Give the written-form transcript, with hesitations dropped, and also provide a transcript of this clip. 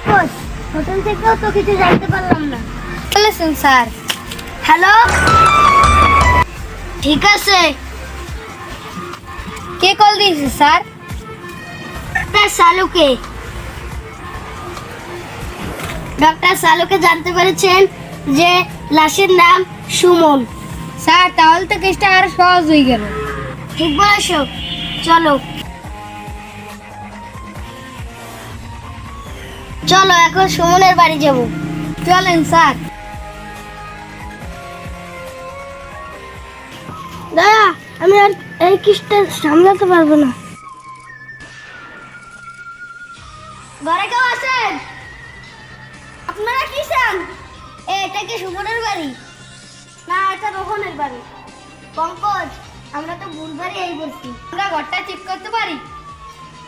Pankaj, hotel থেকেও তো কিছু জানতে পারলাম না। বলেছেন স্যার। হ্যালো, ঠিক আছে। কে কল দিয়েছে স্যার? ডক্টর সালুকে। ডক্টর সালুকে জানতে পেরেছেন যে লাশের নাম সুমন। স্যার তাহলে তো কেসটা আরো সহজ হয়ে গেল। ঠিক বলেছো, চলো চলো এখন সুমনের বাড়ি যাব। চলেন স্যার। দাদা, আমি আর এই কেসটা সামলাতে পারবো না। ঘরে কেউ আছেন? আপনারা কি চান? এটা কি সুমনের বাড়ি? না, এটা রোহনের বাড়ি। পঙ্কজ, আমরা তো ভুল বাড়ি এই বলছি। আমরা ঘরটা চেক করতে পারি?